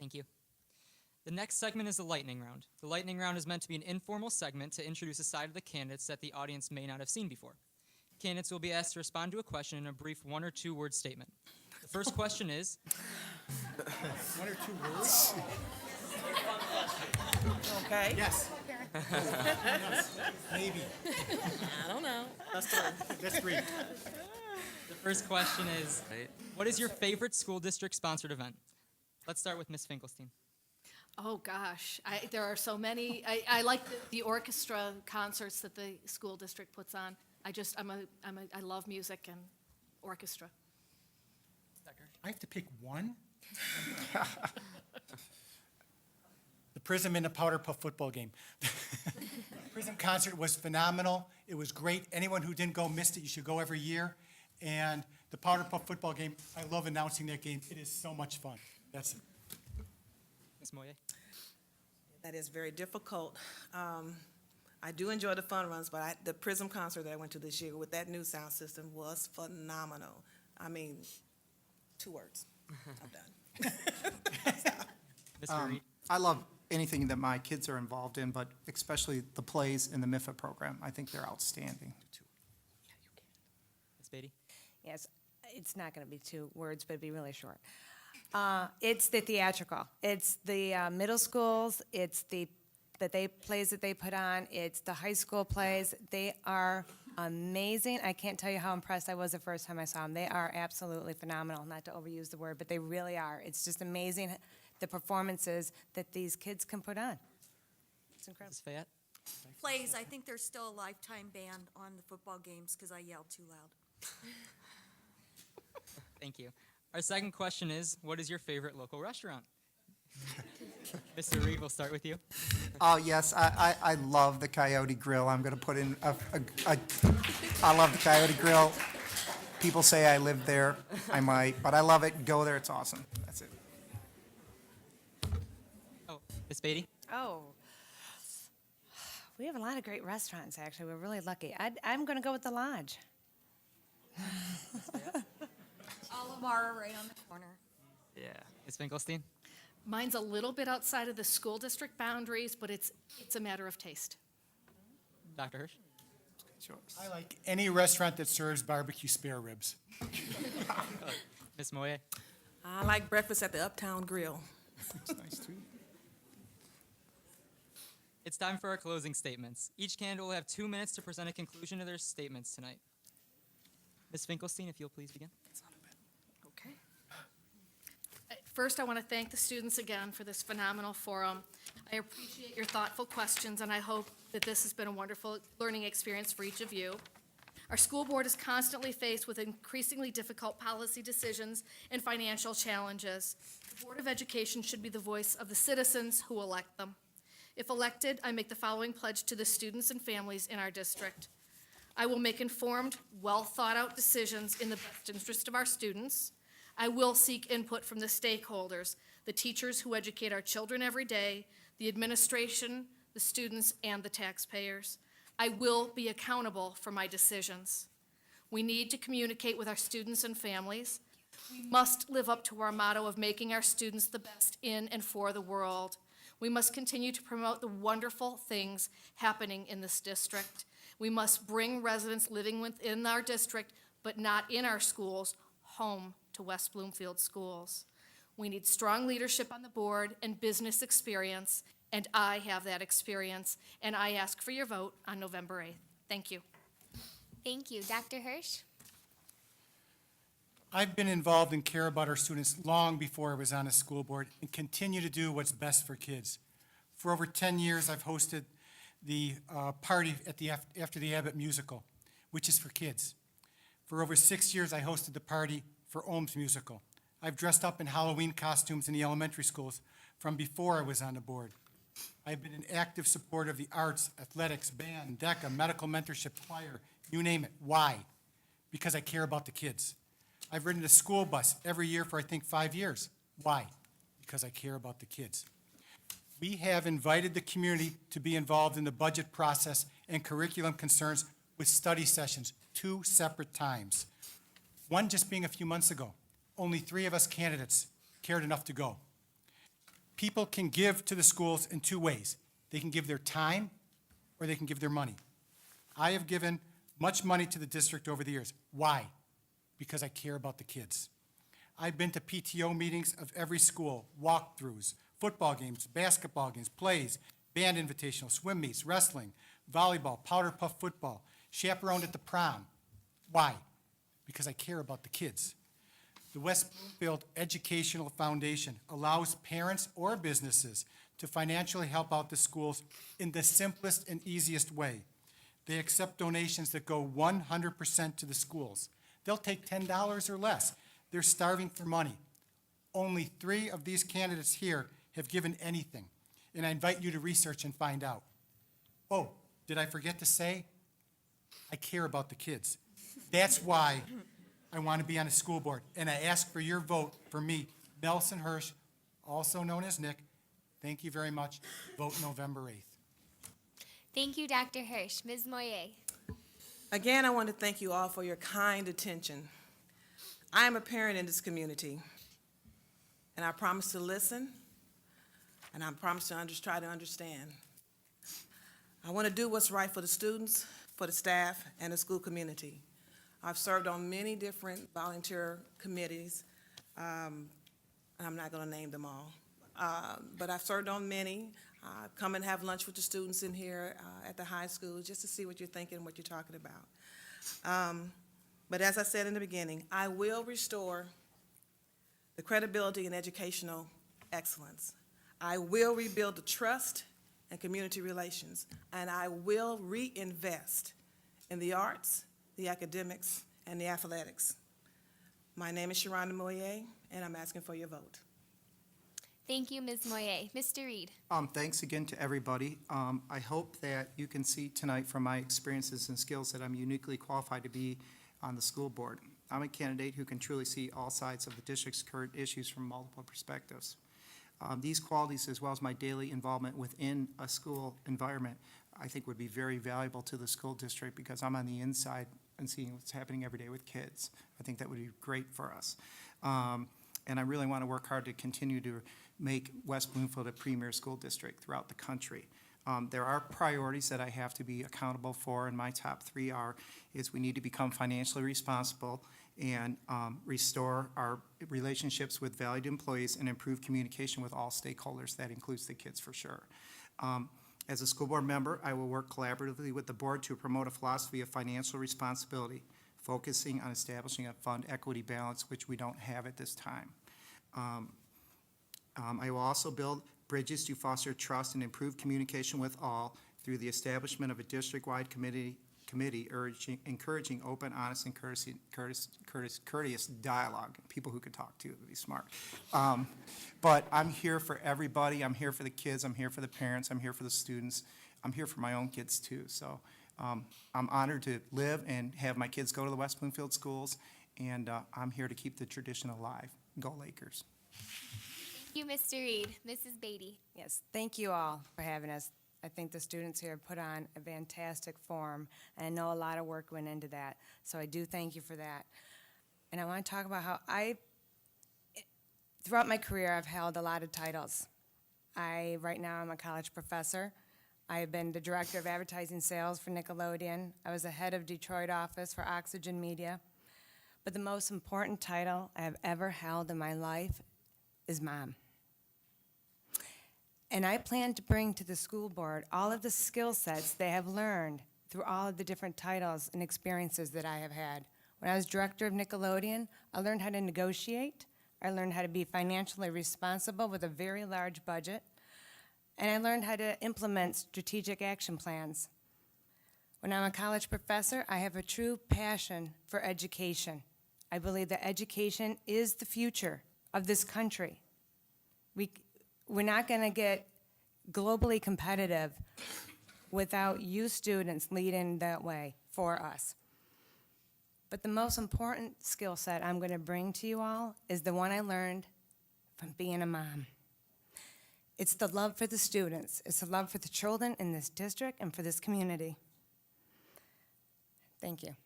Thank you. The next segment is the lightning round. The lightning round is meant to be an informal segment to introduce a side of the candidates that the audience may not have seen before. Candidates will be asked to respond to a question in a brief 1 or 2 word statement. The first question is, 1 or 2 words? Okay. Yes. Yes. Maybe. I don't know. That's 3. the first question is, what is your favorite school district sponsored event? Let's start with Ms. Finkelstein. Oh, gosh. There are so many. I like the orchestra concerts that the school district puts on. I love music and orchestra. I have to pick one? The Prism and the Powder Puff football game. Prism concert was phenomenal. It was great. Anyone who didn't go missed it. You should go every year. And the Powder Puff football game, I love announcing that game. It is so much fun. That's it. Ms. Moye. That is very difficult. I do enjoy the fun runs, but the Prism concert that I went to this year with that new sound system was phenomenal. I mean, 2 words. I'm done. Mr. Reed. I love anything that my kids are involved in, but especially the plays in the MIFA program. I think they're outstanding. Ms. Beatty. Yes, it's not going to be 2 words, but it'd be really short. It's the theatrical. It's the middle schools. It's the plays that they put on. It's the high school plays. They are amazing. I can't tell you how impressed I was the first time I saw them. They are absolutely phenomenal. Not to overuse the word, but they really are. It's just amazing the performances that these kids can put on. It's incredible. Ms. Fayette. Plays, I think there's still a lifetime ban on the football games because I yelled too loud. Thank you. Our second question is, what is your favorite local restaurant? Mr. Reed, we'll start with you. Oh, yes, I love the Coyote Grill. I'm going to put in I love the Coyote Grill. People say I live there. I might, but I love it. Go there. It's awesome. That's it. Oh, Ms. Beatty. Oh, we have a lot of great restaurants, actually. We're really lucky. I'm going to go with the Lodge. Alamara right on the corner. Yeah. Ms. Finkelstein. Mine's a little bit outside of the school district boundaries, but it's a matter of taste. Dr. Hirsch. I like any restaurant that serves barbecue spare ribs. Ms. Moye. I like breakfast at the Uptown Grill. That's nice, too. It's time for our closing statements. Each candidate will have 2 minutes to present a conclusion to their statements tonight. Ms. Finkelstein, if you'll please begin. Okay. First, I want to thank the students again for this phenomenal forum. I appreciate your thoughtful questions, and I hope that this has been a wonderful learning experience for each of you. Our school board is constantly faced with increasingly difficult policy decisions and financial challenges. The Board of Education should be the voice of the citizens who elect them. If elected, I make the following pledge to the students and families in our district. I will make informed, well-thought-out decisions in the best interest of our students. I will seek input from the stakeholders, the teachers who educate our children every day, the administration, the students, and the taxpayers. I will be accountable for my decisions. We need to communicate with our students and families. We must live up to our motto of making our students the best in and for the world. We must continue to promote the wonderful things happening in this district. We must bring residents living within our district, but not in our schools, home to West Bloomfield schools. We need strong leadership on the board and business experience, and I have that experience, and I ask for your vote on November 8th. Thank you. Thank you. Dr. Hirsch? I've been involved and care about our students long before I was on a school board and continue to do what's best for kids. For over 10 years, I've hosted the party at after the Abbott musical, which is for kids. For over 6 years, I hosted the party for Ohm's musical. I've dressed up in Halloween costumes in the elementary schools from before I was on the board. I've been an active supporter of the arts, athletics, band, DECA, medical mentorship, choir, you name it. Why? Because I care about the kids. I've ridden a school bus every year for, I think, 5 years. Why? Because I care about the kids. We have invited the community to be involved in the budget process and curriculum concerns with study sessions 2 separate times. One just being a few months ago. Only 3 of us candidates cared enough to go. People can give to the schools in two ways. They can give their time or they can give their money. I have given much money to the district over the years. Why? Because I care about the kids. I've been to PTO meetings of every school, walkthroughs, football games, basketball games, plays, band invitational, swim meets, wrestling, volleyball, powder puff football, chaperoned at the prom. Why? Because I care about the kids. The West Bloomfield Educational Foundation allows parents or businesses to financially help out the schools in the simplest and easiest way. They accept donations that go 100% to the schools. They'll take $10 or less. They're starving for money. Only 3 of these candidates here have given anything, and I invite you to research and find out. Oh, did I forget to say? I care about the kids. That's why I want to be on a school board, and I ask for your vote for me, Nelson Hirsch, also known as Nick. Thank you very much. Vote November 8th. Thank you, Dr. Hirsch. Ms. Moyer. Again, I want to thank you all for your kind attention. I am a parent in this community, and I promise to listen, and I promise to try to understand. I want to do what's right for the students, for the staff, and the school community. I've served on many different volunteer committees. I'm not going to name them all, but I've served on many. Come and have lunch with the students in here at the high school just to see what you're thinking, what you're talking about. But as I said in the beginning, I will restore the credibility and educational excellence. I will rebuild the trust and community relations, and I will reinvest in the arts, the academics, and the athletics. My name is Sharonda Moyer, and I'm asking for your vote. Thank you, Ms. Moyer. Mr. Reed. Thanks again to everybody. I hope that you can see tonight from my experiences and skills that I'm uniquely qualified to be on the school board. I'm a candidate who can truly see all sides of the district's current issues from multiple perspectives. These qualities, as well as my daily involvement within a school environment, I think would be very valuable to the school district because I'm on the inside and seeing what's happening every day with kids. I think that would be great for us. And I really want to work hard to continue to make West Bloomfield a premier school district throughout the country. There are priorities that I have to be accountable for, and my top 3 is we need to become financially responsible and restore our relationships with valued employees and improve communication with all stakeholders. That includes the kids for sure. As a school board member, I will work collaboratively with the board to promote a philosophy of financial responsibility, focusing on establishing a fund equity balance, which we don't have at this time. I will also build bridges to foster trust and improve communication with all through the establishment of a district-wide committee encouraging open, honest, and courteous dialogue. People who can talk to would be smart. But I'm here for everybody. I'm here for the kids. I'm here for the parents. I'm here for the students. I'm here for my own kids too. So I'm honored to live and have my kids go to the West Bloomfield schools, and I'm here to keep the tradition alive. Go Lakers. Thank you, Mr. Reed. Mrs. Beatty. Yes, thank you all for having us. I think the students here put on a fantastic forum, and I know a lot of work went into that, so I do thank you for that. And I want to talk about how throughout my career, I've held a lot of titles. Right now, I'm a college professor. I've been the director of advertising sales for Nickelodeon. I was the head of Detroit office for Oxygen Media. But the most important title I have ever held in my life is mom. And I plan to bring to the school board all of the skill sets they have learned through all of the different titles and experiences that I have had. When I was director of Nickelodeon, I learned how to negotiate. I learned how to be financially responsible with a very large budget. And I learned how to implement strategic action plans. When I'm a college professor, I have a true passion for education. I believe that education is the future of this country. We're not going to get globally competitive without you students leading that way for us. But the most important skill set I'm going to bring to you all is the one I learned from being a mom. It's the love for the students. It's the love for the children in this district and for this community. Thank you.